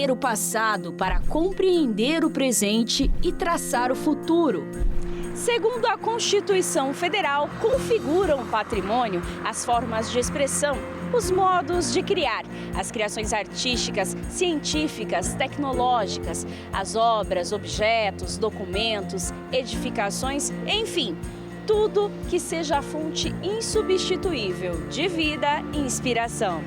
entender o passado para compreender o presente e traçar o futuro. Segundo a Constituição Federal, configuram o patrimônio as formas de expressão, os modos de criar, as criações artísticas, científicas, tecnológicas, as obras, objetos, documentos, edificações, enfim, tudo que seja a fonte insubstituível de vida e inspiração.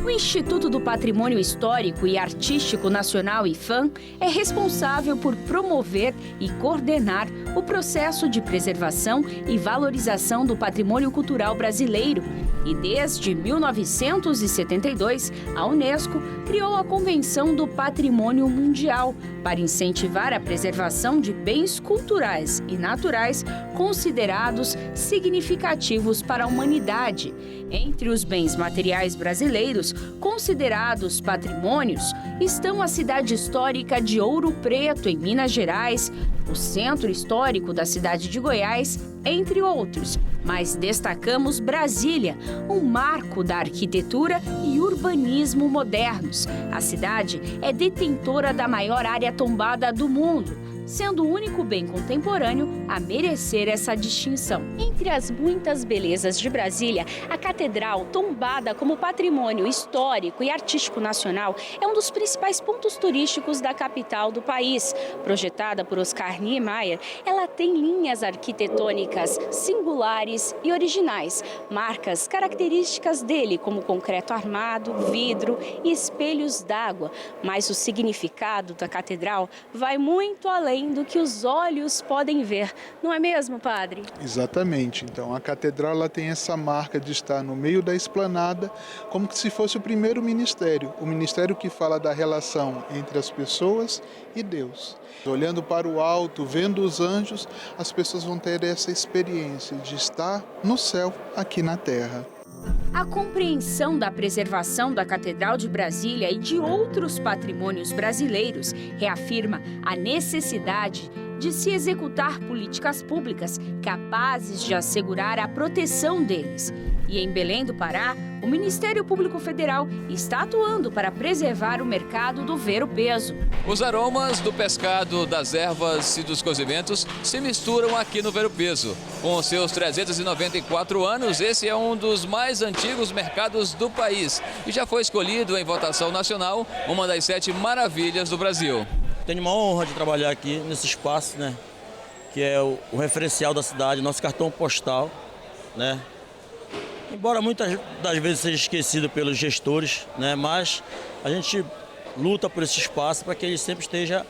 O Instituto do Patrimônio Histórico e Artístico Nacional, IPHAN, é responsável por promover e coordenar o processo de preservação e valorização do patrimônio cultural brasileiro. E desde 1972, a Unesco criou a Convenção do Patrimônio Mundial para incentivar a preservação de bens culturais e naturais considerados significativos para a humanidade. Entre os bens materiais brasileiros considerados patrimônios estão a cidade histórica de Ouro Preto, em Minas Gerais, o centro histórico da cidade de Goiás, entre outros. Mas destacamos Brasília, um marco da arquitetura e urbanismo modernos. A cidade é detentora da maior área tombada do mundo, sendo o único bem contemporâneo a merecer essa distinção. Entre as muitas belezas de Brasília, a Catedral, tombada como patrimônio histórico e artístico nacional, é um dos principais pontos turísticos da capital do país. Projetada por Oscar Niemeyer, ela tem linhas arquitetônicas singulares e originais, marcas características dele, como concreto armado, vidro e espelhos d'água. Mas o significado da Catedral vai muito além do que os olhos podem ver. Não é mesmo, padre? Exatamente. Então, a catedral ela tem essa marca de estar no meio da esplanada, como se fosse o primeiro ministério. O ministério que fala da relação entre as pessoas e Deus. Olhando para o alto, vendo os anjos, as pessoas vão ter essa experiência de estar no céu, aqui na terra. A compreensão da preservação da Catedral de Brasília e de outros patrimônios brasileiros reafirma a necessidade de se executar políticas públicas capazes de assegurar a proteção deles. E em Belém do Pará, o Ministério Público Federal está atuando para preservar o mercado do ver-o-peso. Os aromas do pescado, das ervas e dos cozimentos se misturam aqui no ver-o-peso. Com seus 394 anos, esse é um dos mais antigos mercados do país e já foi escolhido em votação nacional uma das 7 maravilhas do Brasil. Tenho uma honra de trabalhar aqui nesse espaço, né, que é o referencial da cidade, nosso cartão postal, né? Embora muitas das vezes seja esquecido pelos gestores, né, mas a gente luta por esse espaço para que ele sempre esteja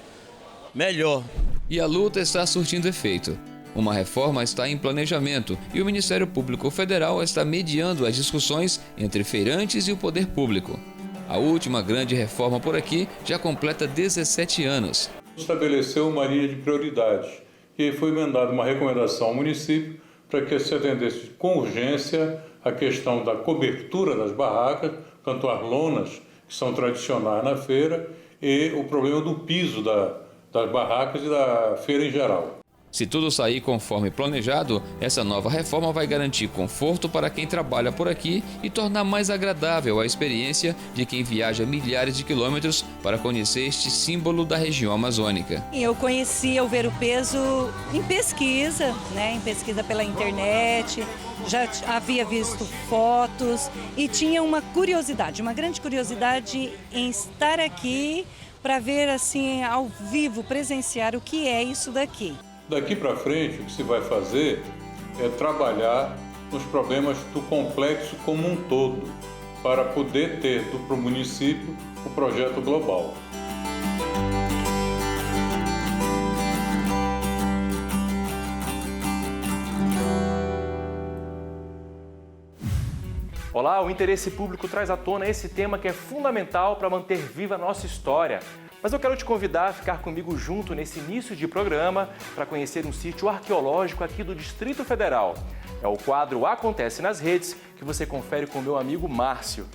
melhor. E a luta está surtindo efeito. Uma reforma está em planejamento e o Ministério Público Federal está mediando as discussões entre feirantes e o poder público. A última grande reforma por aqui já completa 17 anos. Estabeleceu uma linha de prioridades e foi mandada uma recomendação ao município para que se atendesse com urgência a questão da cobertura das barracas, quanto às lonas que são tradicionais na feira, e o problema do piso das barracas e da feira em geral. Se tudo sair conforme planejado, essa nova reforma vai garantir conforto para quem trabalha por aqui e tornar mais agradável a experiência de quem viaja milhares de quilômetros para conhecer este símbolo da região amazônica. Eu conhecia o ver-o-peso em pesquisa, em pesquisa pela internet, já havia visto fotos e tinha uma curiosidade, uma grande curiosidade em estar aqui para ver assim ao vivo, presenciar o que é isso daqui. Daqui para frente, o que se vai fazer é trabalhar nos problemas do complexo como um todo, para poder ter para o município o projeto global. Olá, o Interesse Público traz à tona esse tema que é fundamental para manter viva a nossa história. Mas eu quero te convidar a ficar comigo junto nesse início de programa para conhecer um sítio arqueológico aqui do Distrito Federal. É o quadro Acontece nas Redes, que você confere com o meu amigo Márcio.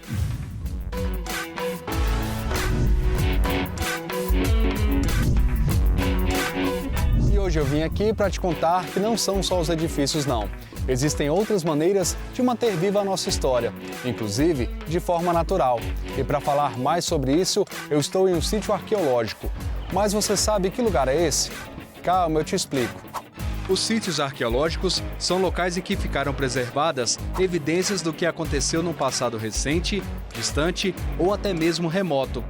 E hoje hoje eu vim aqui para te contar que não são só os edifícios, não. Existem outras maneiras de manter viva a nossa história, inclusive de forma natural. E para falar mais sobre isso, eu estou em um sítio arqueológico. Mas você sabe que lugar é esse? Calma, eu te explico. Os sítios arqueológicos são locais em que ficaram preservadas evidências do que aconteceu num passado recente, distante ou até mesmo remoto.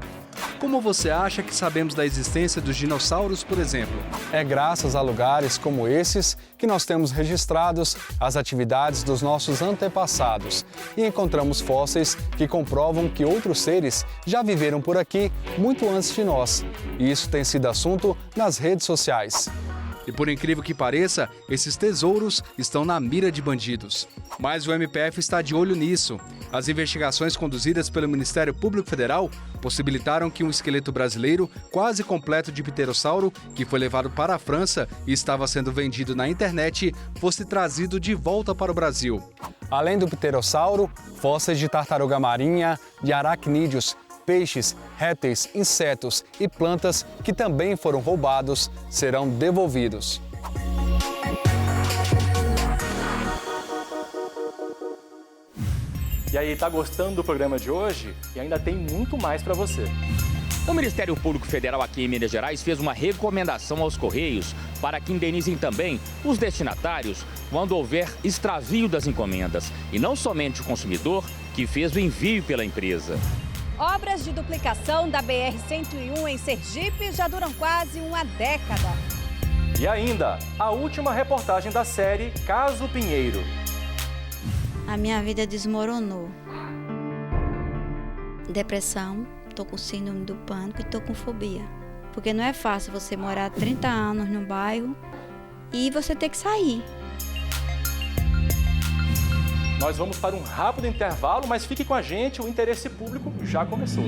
Como você acha que sabemos da existência dos dinossauros, por exemplo? É graças a lugares como esses que nós temos registrados as atividades dos nossos antepassados e encontramos fósseis que comprovam que outros seres já viveram por aqui muito antes de nós. E isso tem sido assunto nas redes sociais. E por incrível que pareça, esses tesouros estão na mira de bandidos. Mas o MPF está de olho nisso. As investigações conduzidas pelo Ministério Público Federal possibilitaram que um esqueleto brasileiro quase completo de pterossauro, que foi levado para a França e estava sendo vendido na internet, fosse trazido de volta para o Brasil. Além do pterossauro, fósseis de tartaruga marinha, de aracnídeos, peixes, répteis, insetos e plantas que também foram roubados serão devolvidos. E aí, tá gostando do programa de hoje? E ainda tem muito mais para você. O Ministério Público Federal aqui em Minas Gerais fez uma recomendação aos Correios para que indenizem também os destinatários quando houver extravio das encomendas, e não somente o consumidor que fez o envio pela empresa. Obras de duplicação da BR-101 em Sergipe já duram quase uma década. E ainda, a última reportagem da série Caso Pinheiro. A minha vida desmoronou. Depressão, tô com síndrome do pânico e tô com fobia. Porque não é fácil você morar 30 anos no bairro e você ter que sair. Nós vamos para um rápido intervalo, mas fique com a gente, o interesse público já começou.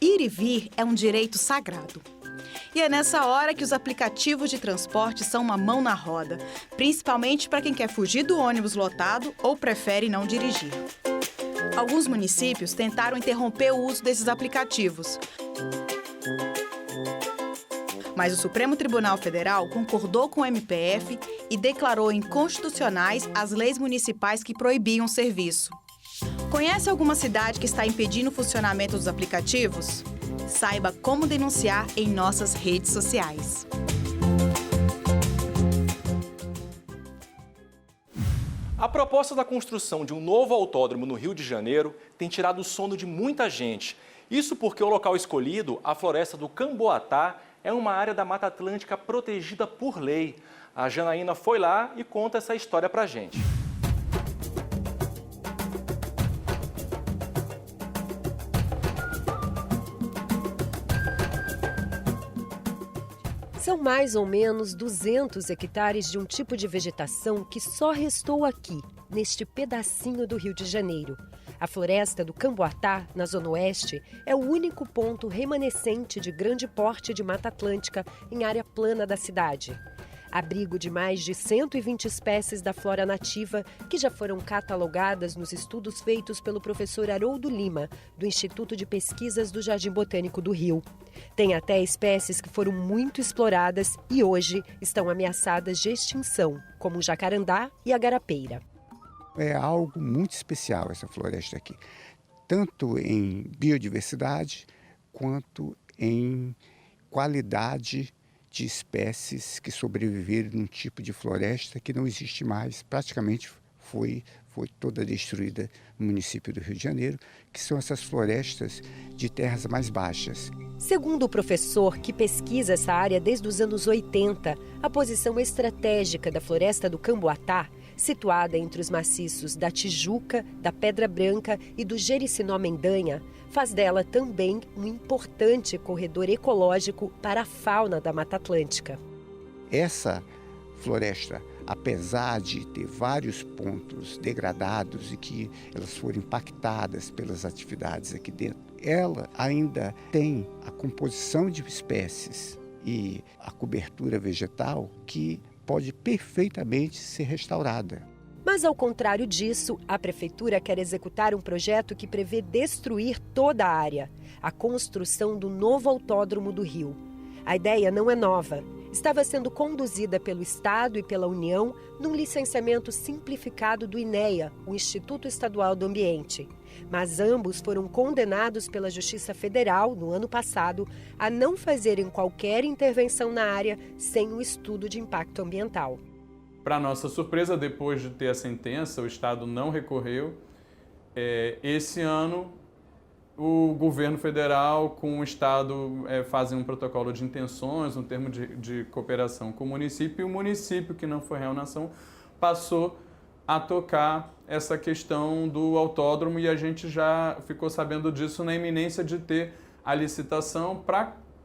Ir e vir é um direito sagrado. E é nessa hora que os aplicativos de transporte são uma mão na roda, principalmente para quem quer fugir do ônibus lotado ou prefere não dirigir. Alguns municípios tentaram interromper o uso desses aplicativos, mas o Supremo Tribunal Federal concordou com o MPF e declarou inconstitucionais as leis municipais que proibiam o serviço. Conhece alguma cidade que está impedindo o funcionamento dos aplicativos? Saiba como denunciar em nossas redes sociais. A proposta da construção de um novo autódromo no Rio de Janeiro tem tirado o sono de muita gente. Isso porque o local escolhido, a floresta do Camboatá, é uma área da Mata Atlântica protegida por lei. A Janaína foi lá e conta essa história pra gente. São mais ou menos 200 hectares de um tipo de vegetação que só restou aqui, neste pedacinho do Rio de Janeiro. A floresta do Camboatá, na Zona Oeste, é o único ponto remanescente de grande porte de Mata Atlântica em área plana da cidade. Abrigo de mais de 120 espécies da flora nativa que já foram catalogadas nos estudos feitos pelo professor Haroldo Lima, do Instituto de Pesquisas do Jardim Botânico do Rio. Tem até espécies que foram muito exploradas e hoje estão ameaçadas de extinção, como o jacarandá e a garapeira. É algo muito especial essa floresta aqui, tanto em biodiversidade quanto em qualidade de espécies que sobreviveram num tipo de floresta que não existe mais, praticamente foi foi toda destruída no município do Rio de Janeiro, que são essas florestas de terras mais baixas. Segundo o professor, que pesquisa essa área desde os anos 80, a posição estratégica da floresta do Camboatá, situada entre os maciços da Tijuca, da Pedra Branca e do Jericinó-Mendanha, faz dela também um importante corredor ecológico para a fauna da Mata Atlântica. Essa floresta, apesar de ter vários pontos degradados e que elas foram impactadas pelas atividades aqui dentro, ela ainda tem a composição de espécies e a cobertura vegetal que pode perfeitamente ser restaurada. Mas, ao contrário disso, a Prefeitura quer executar um projeto que prevê destruir toda a área, a construção do novo autódromo do Rio. A ideia não é nova. Estava sendo conduzida pelo Estado e pela União num licenciamento simplificado do INEA, o Instituto Estadual do Ambiente. Mas ambos foram condenados pela Justiça Federal, no ano passado, a não fazerem qualquer intervenção na área sem um estudo de impacto ambiental. Para nossa surpresa, depois de ter a sentença, o Estado não recorreu. Esse ano, o governo federal com o Estado fazem um protocolo de intenções, um termo de cooperação com o município, e o município, que não foi réu na ação, passou a tocar essa questão do autódromo, e a gente já ficou sabendo disso na iminência de ter a licitação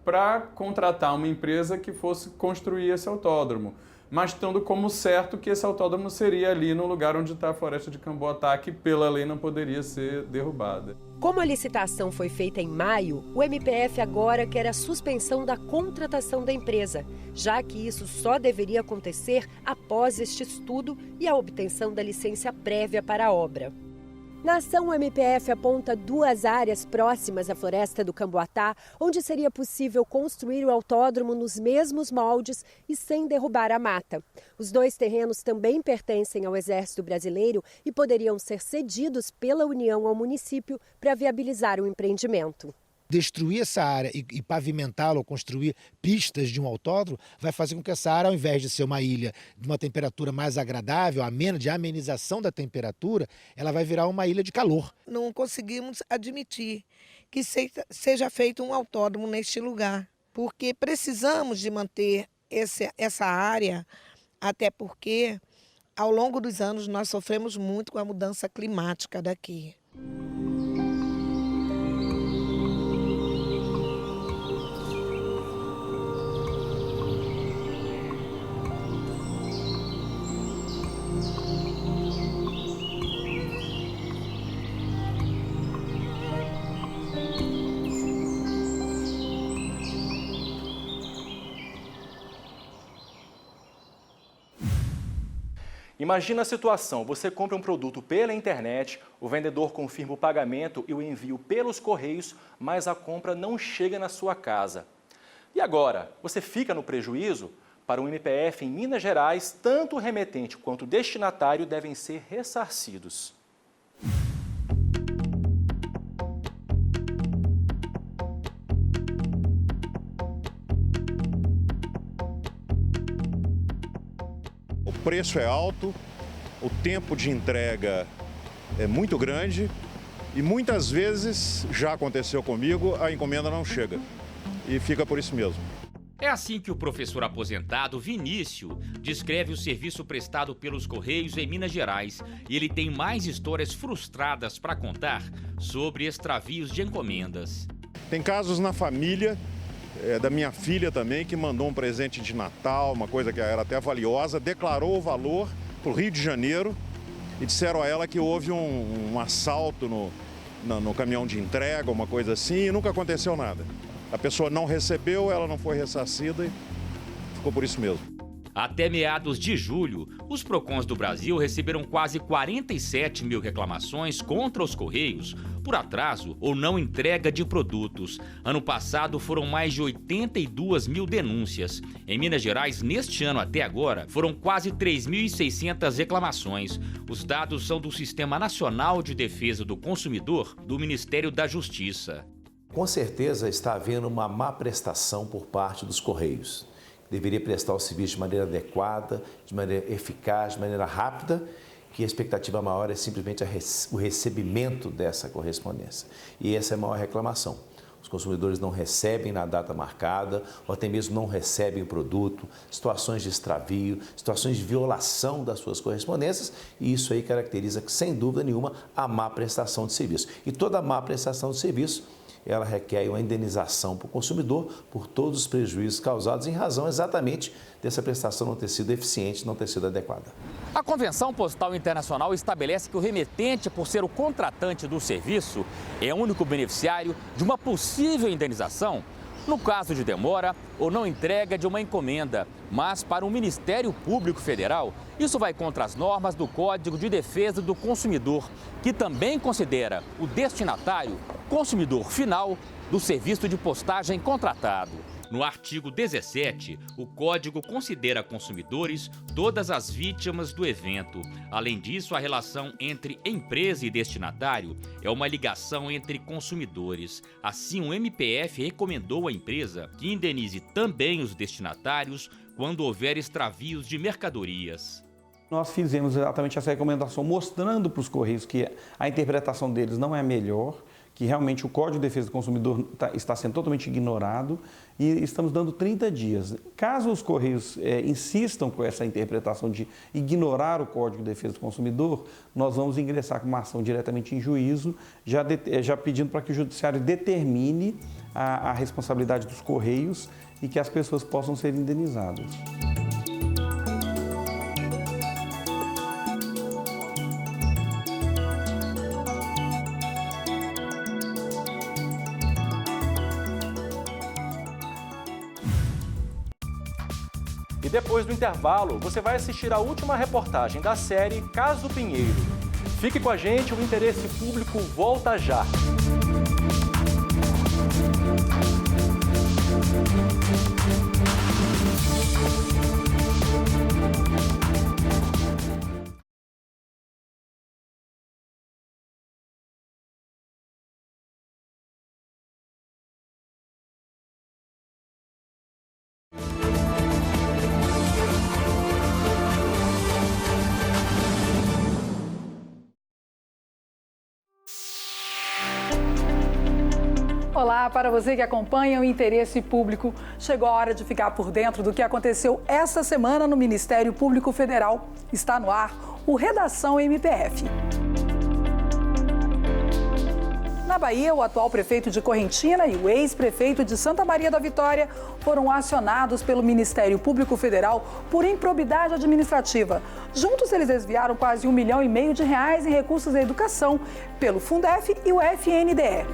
para contratar uma empresa que fosse construir esse autódromo, mas tendo como certo que esse autódromo seria ali no lugar onde está a floresta de Camboatá, que pela lei não poderia ser derrubada. Como a licitação foi feita em maio, o MPF agora quer a suspensão da contratação da empresa, já que isso só deveria acontecer após este estudo e a obtenção da licença prévia para a obra. Na ação, o MPF aponta 2 áreas próximas à floresta do Camboatá, onde seria possível construir o autódromo nos mesmos moldes e sem derrubar a mata. Os 2 terrenos também pertencem ao Exército Brasileiro e poderiam ser cedidos pela União ao município para viabilizar o empreendimento. Destruir essa área e pavimentá-la ou construir pistas de um autódromo vai fazer com que essa área, ao invés de ser uma ilha de uma temperatura mais agradável, amena, de amenização da temperatura, ela vai virar uma ilha de calor. Não conseguimos admitir que seja feito um autódromo neste lugar, porque precisamos de manter essa área, até porque ao longo dos anos nós sofremos muito com a mudança climática daqui. Imagina a situação, você compra um produto pela internet, o vendedor confirma o pagamento e o envio pelos correios, mas a compra não chega na sua casa. E agora, você fica no prejuízo? Para o MPF em Minas Gerais, tanto o remetente quanto o destinatário devem ser ressarcidos. O preço é alto, o tempo de entrega é muito grande e muitas vezes, já aconteceu comigo, a encomenda não chega e fica por isso mesmo. É assim que o professor aposentado Vinícius descreve o serviço prestado pelos Correios em Minas Gerais, e ele tem mais histórias frustradas para contar sobre extravios de encomendas. Tem casos na família, da minha filha também, que mandou um presente de Natal, uma coisa que era até valiosa, declarou o valor para o Rio de Janeiro e disseram a ela que houve um assalto no caminhão de entrega, uma coisa assim, e nunca aconteceu nada. A pessoa não recebeu, ela não foi ressarcida e ficou por isso mesmo. Até meados de julho, os PROCONs do Brasil receberam quase 47 mil reclamações contra os Correios por atraso ou não entrega de produtos. Ano passado foram mais de 82 mil denúncias. Em Minas Gerais, neste ano até agora, foram quase 3.600 reclamações. Os dados são do Sistema Nacional de Defesa do Consumidor, do Ministério da Justiça. Com certeza está havendo uma má prestação por parte dos Correios. Deveria prestar o serviço de maneira adequada, de maneira eficaz, de maneira rápida, porque a expectativa maior é simplesmente o recebimento dessa correspondência. E essa é a maior reclamação. Os consumidores não recebem na data marcada ou até mesmo não recebem o produto, situações de extravio, situações de violação das suas correspondências, e isso aí caracteriza, sem dúvida nenhuma, a má prestação de serviço. E toda má prestação de serviço, ela requer uma indenização para o consumidor por todos os prejuízos causados em razão exatamente dessa prestação não ter sido eficiente, não ter sido adequada. A Convenção Postal Internacional estabelece que o remetente, por ser o contratante do serviço, é o único beneficiário de uma possível indenização no caso de demora ou não entrega de uma encomenda. Mas para o Ministério Público Federal, isso vai contra as normas do Código de Defesa do Consumidor, que também considera o destinatário consumidor final do serviço de postagem contratado. No artigo 17, o Código considera consumidores todas as vítimas do evento. Além disso, a relação entre empresa e destinatário é uma ligação entre consumidores. Assim, o MPF recomendou à empresa que indenize também os destinatários quando houver extravios de mercadorias. Nós fizemos exatamente essa recomendação, mostrando para os Correios que a interpretação deles não é a melhor, que realmente o Código de Defesa do Consumidor está sendo totalmente ignorado, e estamos dando 30 dias. Caso os Correios insistam com essa interpretação de ignorar o Código de Defesa do Consumidor, nós vamos ingressar com uma ação diretamente em juízo, já pedindo para que o Judiciário determine a responsabilidade dos Correios e que as pessoas possam ser indenizadas. E depois do intervalo, você vai assistir a última reportagem da série Caso Pinheiro. Fique com a gente, o Interesse Público volta já. Olá, para você que acompanha o Interesse Público, chegou a hora de ficar por dentro do que aconteceu esta semana no Ministério Público Federal. Está no ar o Redação MPF. Na Bahia, o atual prefeito de Correntina e o ex-prefeito de Santa Maria da Vitória foram acionados pelo Ministério Público Federal por improbidade administrativa. Juntos, eles desviaram quase R$1,5 milhão em recursos da educação pelo Fundef e o FNDE.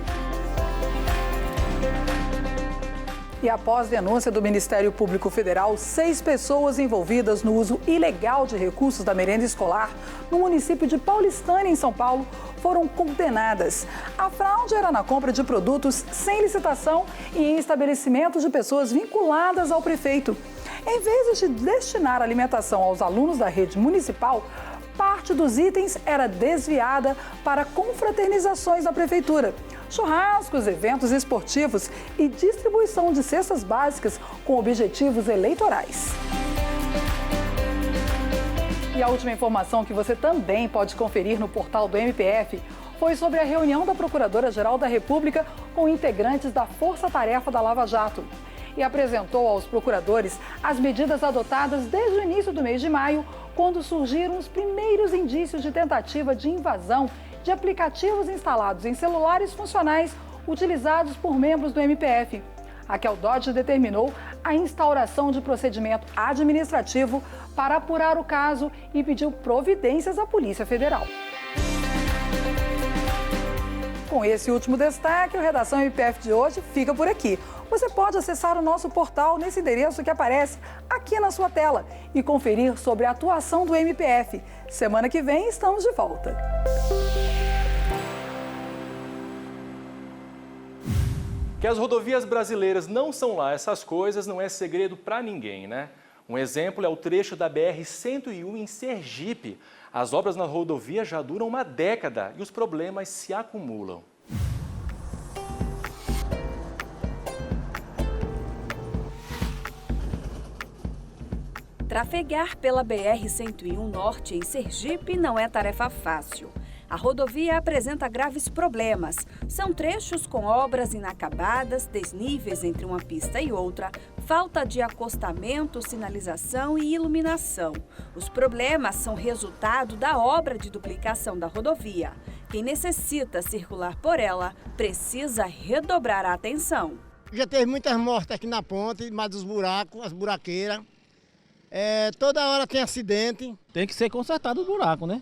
E após denúncia do Ministério Público Federal, 6 pessoas envolvidas no uso ilegal de recursos da merenda escolar no município de Paulistânia, em São Paulo, foram condenadas. A fraude era na compra de produtos sem licitação e em estabelecimentos de pessoas vinculadas ao prefeito. Em vez de destinar alimentação aos alunos da rede municipal, parte dos itens era desviada para confraternizações da prefeitura. Churrascos, eventos esportivos e distribuição de cestas básicas com objetivos eleitorais. E a última informação que você também pode conferir no portal do MPF foi sobre a reunião da Procuradora-Geral da República com integrantes da Força Tarefa da Lava Jato. E apresentou aos procuradores as medidas adotadas desde o início do mês de maio, quando surgiram os primeiros indícios de tentativa de invasão de aplicativos instalados em celulares funcionais utilizados por membros do MPF. Raquel Dodge determinou a instauração de procedimento administrativo para apurar o caso e pediu providências à Polícia Federal. Com esse último destaque, o Redação MPF de hoje fica por aqui. Você pode acessar o nosso portal nesse endereço que aparece aqui na sua tela e conferir sobre a atuação do MPF. Semana que vem estamos de volta. Que as rodovias brasileiras não são lá essas coisas não é segredo para ninguém, né? Um exemplo é o trecho da BR-101 em Sergipe. As obras na rodovia já duram uma década e os problemas se acumulam. Trafegar pela BR-101 Norte em Sergipe não é tarefa fácil. A rodovia apresenta graves problemas. São trechos com obras inacabadas, desníveis entre uma pista e outra, falta de acostamento, sinalização e iluminação. Os problemas são resultado da obra de duplicação da rodovia. Quem necessita circular por ela precisa redobrar a atenção. Já teve muitas mortes aqui na ponte, mais dos buracos, as buraqueiras. Toda hora tem acidente. Tem que ser consertado o buraco, né?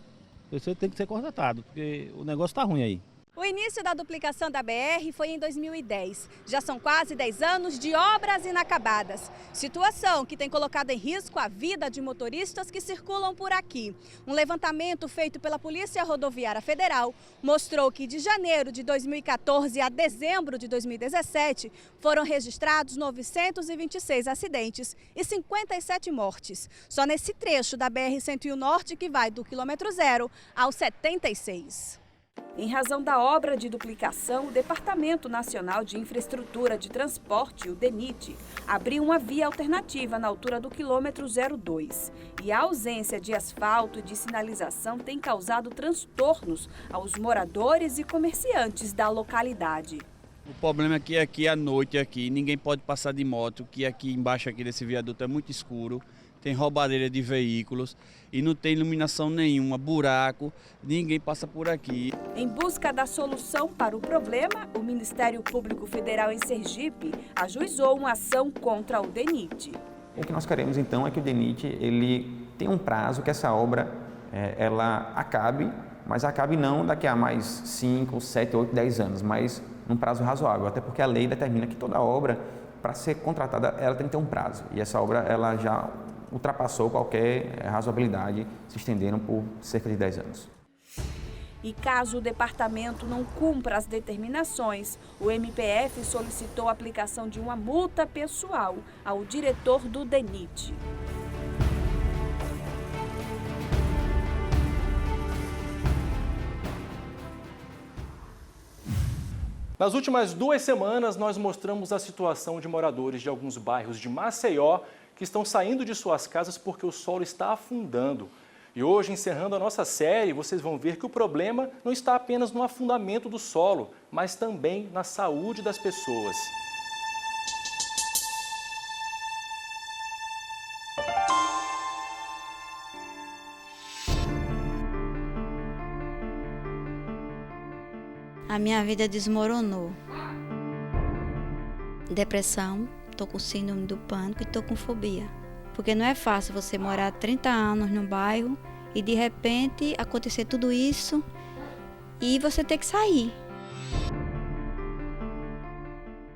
Isso tem que ser consertado, porque o negócio está ruim aí. O início da duplicação da BR foi em 2010. Já são quase 10 anos de obras inacabadas. Situação que tem colocado em risco a vida de motoristas que circulam por aqui. Um levantamento feito pela Polícia Rodoviária Federal mostrou que de janeiro de 2014 a dezembro de 2017 foram registrados 926 acidentes e 57 mortes. Só nesse trecho da BR-101 Norte que vai do quilômetro 0 ao 76. Em razão da obra de duplicação, o Departamento Nacional de Infraestrutura de Transporte, o DENIT, abriu uma via alternativa na altura do quilômetro 02. E a ausência de asfalto e de sinalização tem causado transtornos aos moradores e comerciantes da localidade. O problema é que à noite aqui ninguém pode passar de moto, que aqui embaixo aqui desse viaduto é muito escuro. Tem roubadeira de veículos e não tem iluminação nenhuma, buraco, ninguém passa por aqui. Em busca da solução para o problema, o Ministério Público Federal em Sergipe ajuizou uma ação contra o DENIT. O que nós queremos então é que o DENIT ele tenha um prazo que essa obra ela acabe, mas acabe não daqui a mais 5, 7, 8, 10 anos, mas num prazo razoável, até porque a lei determina que toda obra, para ser contratada, ela tem que ter um prazo. E essa obra ela já ultrapassou qualquer razoabilidade, se estenderam por cerca de 10 anos. E caso o departamento não cumpra as determinações, o MPF solicitou a aplicação de uma multa pessoal ao diretor do DENIT. Nas últimas 2 semanas, nós mostramos a situação de moradores de alguns bairros de Maceió que estão saindo de suas casas porque o solo está afundando. E hoje, encerrando a nossa série, vocês vão ver que o problema não está apenas no afundamento do solo, mas também na saúde das pessoas. A minha vida desmoronou. Depressão, estou com síndrome do pânico e estou com fobia. Porque não é fácil você morar 30 anos num bairro e de repente acontecer tudo isso e você ter que sair.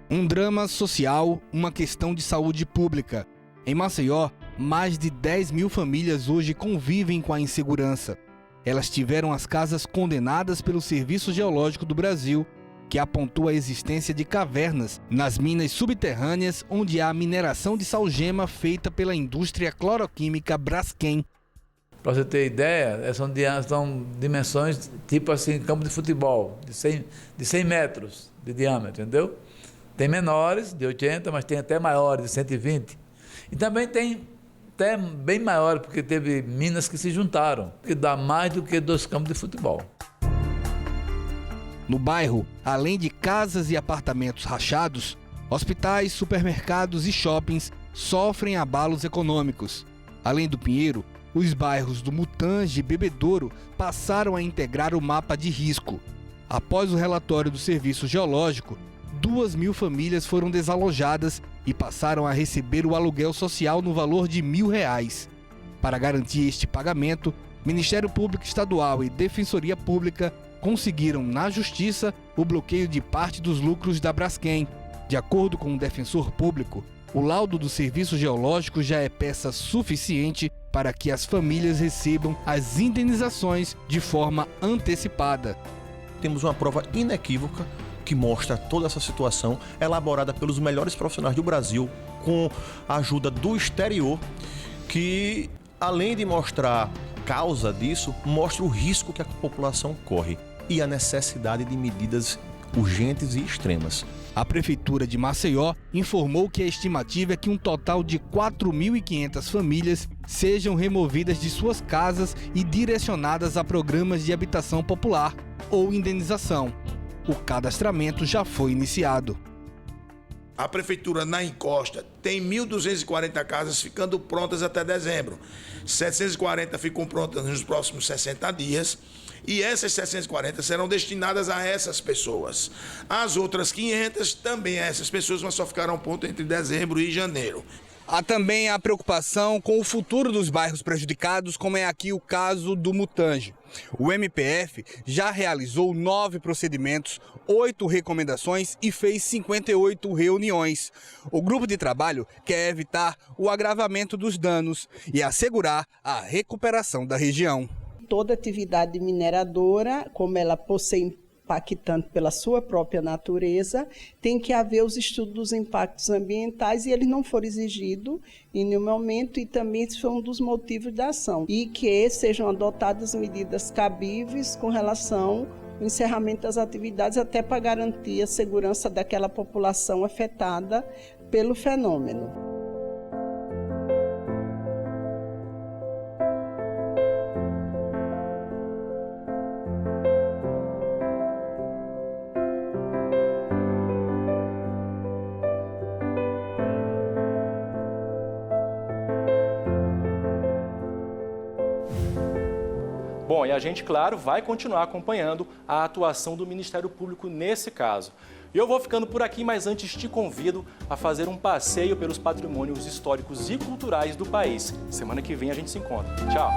Um drama social, uma questão de saúde pública. Em Maceió, mais de 10 mil famílias hoje convivem com a insegurança. Elas tiveram as casas condenadas pelo Serviço Geológico do Brasil, que apontou a existência de cavernas nas minas subterrâneas onde há mineração de salgema feita pela indústria cloroquímica Braskem. Para você ter ideia, são dimensões tipo assim, campo de futebol, de 100 metros de diâmetro, entendeu? Tem menores, de 80, mas tem até maiores, de 120. E também tem até bem maior, porque teve minas que se juntaram, que dá mais do que 2 campos de futebol. No bairro, além de casas e apartamentos rachados, hospitais, supermercados e shoppings sofrem abalos econômicos. Além do Pinheiro, os bairros do Mutange e Bebedouro passaram a integrar o mapa de risco. Após o relatório do Serviço Geológico, 2.000 famílias foram desalojadas e passaram a receber o aluguel social no valor de R$1.000. Para garantir este pagamento, Ministério Público Estadual e Defensoria Pública conseguiram na Justiça o bloqueio de parte dos lucros da Braskem. De acordo com o defensor público, o laudo do Serviço Geológico já é peça suficiente para que as famílias recebam as indenizações de forma antecipada. Temos uma prova inequívoca que mostra toda essa situação, elaborada pelos melhores profissionais do Brasil, com a ajuda do exterior, que, além de mostrar causa disso, mostra o risco que a população corre e a necessidade de medidas urgentes e extremas. A Prefeitura de Maceió informou que a estimativa é que um total de 4.500 famílias sejam removidas de suas casas e direcionadas a programas de habitação popular ou indenização. O cadastramento já foi iniciado. A Prefeitura, na encosta, tem 1.240 casas ficando prontas até dezembro. 740 ficam prontas nos próximos 60 dias e essas 740 serão destinadas a essas pessoas. As outras 500 também a essas pessoas, mas só ficarão prontas entre dezembro e janeiro. Há também a preocupação com o futuro dos bairros prejudicados, como é aqui o caso do Mutange. O MPF já realizou 9 procedimentos, 8 recomendações e fez 58 reuniões. O grupo de trabalho quer evitar o agravamento dos danos e assegurar a recuperação da região. Toda atividade mineradora, como ela por ser impactante pela sua própria natureza, tem que haver os estudos dos impactos ambientais e eles não foram exigidos em nenhum momento e também esse foi um dos motivos da ação. E que sejam adotadas medidas cabíveis com relação ao encerramento das atividades até para garantir a segurança daquela população afetada pelo fenômeno. Bom, e a gente, claro, vai continuar acompanhando a atuação do Ministério Público nesse caso. E eu vou ficando por aqui, mas antes te convido a fazer um passeio pelos patrimônios históricos e culturais do país. Semana que vem a gente se encontra. Tchau!